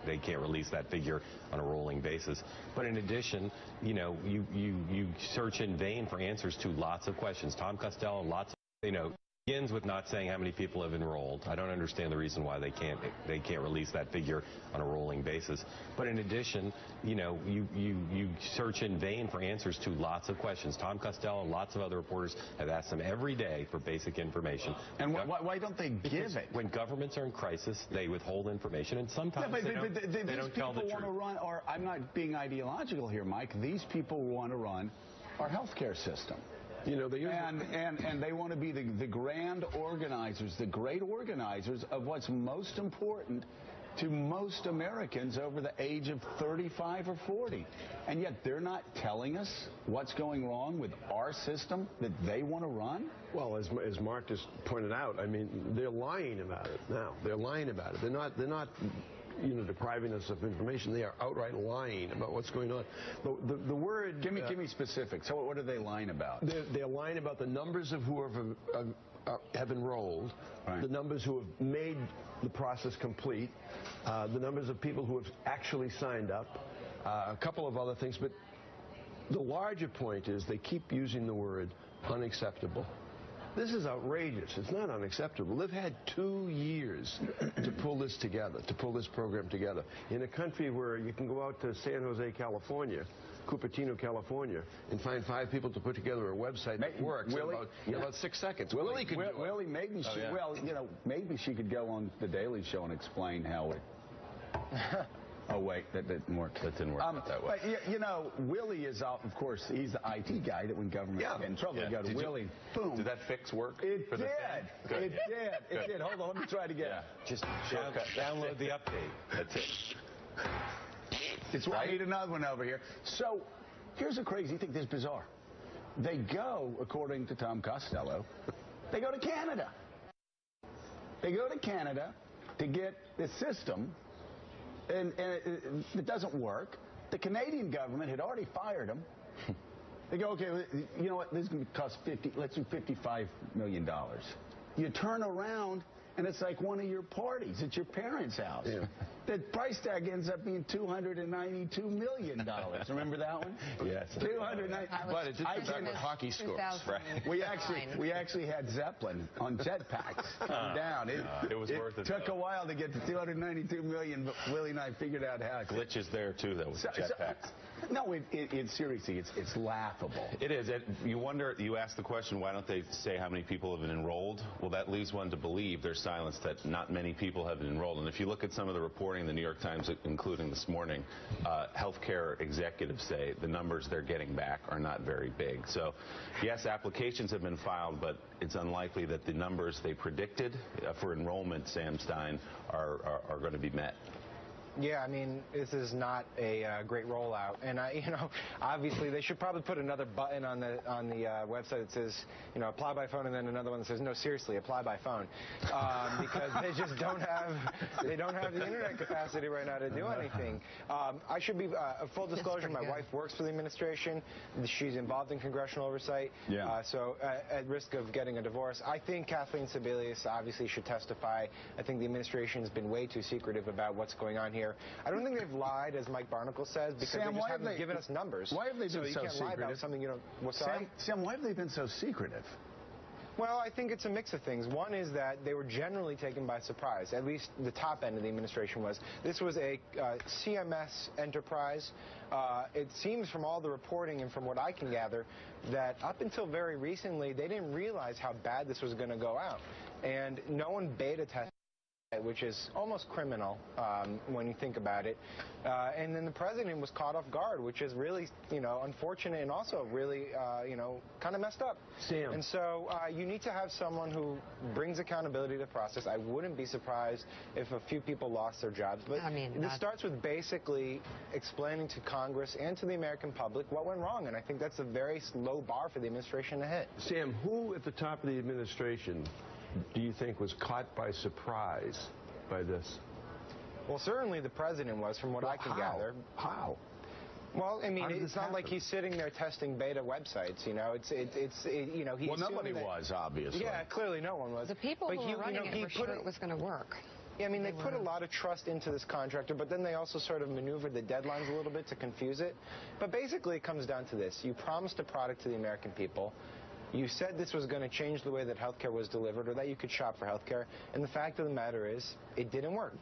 they can't release that figure on a rolling basis. But in addition, you know, you search in vain for answers to lots of questions. Tom Costello, lots of, you know, begins with not saying how many people have enrolled. I don't understand the reason why they can't release that figure on a rolling basis. But in addition, you know, you search in vain for answers to lots of questions. Tom Costello and lots of other reporters have asked them every day for basic information. And why don't they give it? When governments are in crisis, they withhold information, and sometimes they don't tell the truth. Want to run, or I'm not being ideological here, Mike. These people want to run our healthcare system. You know, and they want to be the grand organizers, the great organizers of what's most important to most Americans over the age of 35 or 40. And yet they're not telling us what's going wrong with our system that they want to run? Well, as Mark just pointed out, I mean, they're lying about it now. They're lying about it. They're not you know, depriving us of information. They are outright lying about what's going on. The word... Give me specifics. So what are they lying about? They're lying about the numbers of who have enrolled, right, the numbers who have made the process complete, the numbers of people who have actually signed up, a couple of other things. But the larger point is they keep using the word unacceptable. This is outrageous. It's not unacceptable. They've had 2 years to pull this together, to pull this program together. In a country where you can go out to San Jose, California, Cupertino, California, and find 5 people to put together a website that works in about 6 seconds. Willie could do it. Willie, maybe she, well, you know, maybe she could go on the Daily Show and explain how it... Oh, wait, that didn't work. That didn't work that way. But, you know, Willie is, of course, he's the IT guy that when government get in trouble, you go to Willie, boom. Did that fix work? It did. It did. Hold on, let me try it again. Just download the update. That's it. It's why I need another one over here. So, here's a crazy thing. This is bizarre. They go, according to Tom Costello, they go to Canada. They go to Canada to get the system. And it doesn't work. The Canadian government had already fired them. They go, okay, you know what? This is going to cost let's do $55 million. You turn around, and it's like one of your parties at your parents' house. Yeah. The price tag ends up being $292 million. Remember that one? Yes. 290. But it did come back with hockey scores, right? We actually had Zeppelin on jetpacks come down. It was worth it. Took a while to get to $292 million, but Willie and I figured out how. Glitches there too, though, with jetpacks. No, seriously, it's laughable. It is. You wonder. You ask the question, why don't they say how many people have been enrolled? Well, that leads one to believe there's silence that not many people have been enrolled. And if you look at some of the reporting in the New York Times, including this morning, healthcare executives say the numbers they're getting back are not very big. So, yes, applications have been filed, but it's unlikely that the numbers they predicted for enrollment, Sam Stein, are going to be met. Yeah, I mean, this is not a great rollout, and you know, obviously they should probably put another button on the website that says, you know, apply by phone, and then another one that says, no, seriously, apply by phone, because they just don't have the internet capacity right now to do anything. I should be full disclosure. My wife works for the administration. She's involved in congressional oversight. Yeah. So at risk of getting a divorce, I think Kathleen Sebelius obviously should testify. I think the administration has been way too secretive about what's going on here. I don't think they've lied, as Mike Barnacle says, because Sam, they just haven't given us numbers. Why have they been so secretive? So you can't lie about something you don't... What's that? Sam, why have they been so secretive? Well, I think it's a mix of things. One is that they were generally taken by surprise. At least the top end of the administration was. This was a CMS enterprise. It seems from all the reporting and from what I can gather that up until very recently, they didn't realize how bad this was going to go out. And no one beta tested, which is almost criminal when you think about it. And then the president was caught off guard, which is really, you know, unfortunate and also really, you know, kind of messed up. Sam. And so you need to have someone who brings accountability to the process. I wouldn't be surprised if a few people lost their jobs. But I mean, this starts with basically explaining to Congress and to the American public what went wrong. And I think that's a very low bar for the administration to hit. Sam, who at the top of the administration do you think was caught by surprise by this? Well, certainly the president was, from what I can gather. How? Well, I mean, it's not like he's sitting there testing beta websites, you know. You know, he's... Well, nobody was, obviously. Yeah, clearly no one was. The people who were running it were sure it was going to work. Yeah, I mean, they put a lot of trust into this contractor, but then they also sort of maneuvered the deadlines a little bit to confuse it. But basically, it comes down to this. You promised a product to the American people. You said this was going to change the way that healthcare was delivered or that you could shop for healthcare. And the fact of the matter is, it didn't work.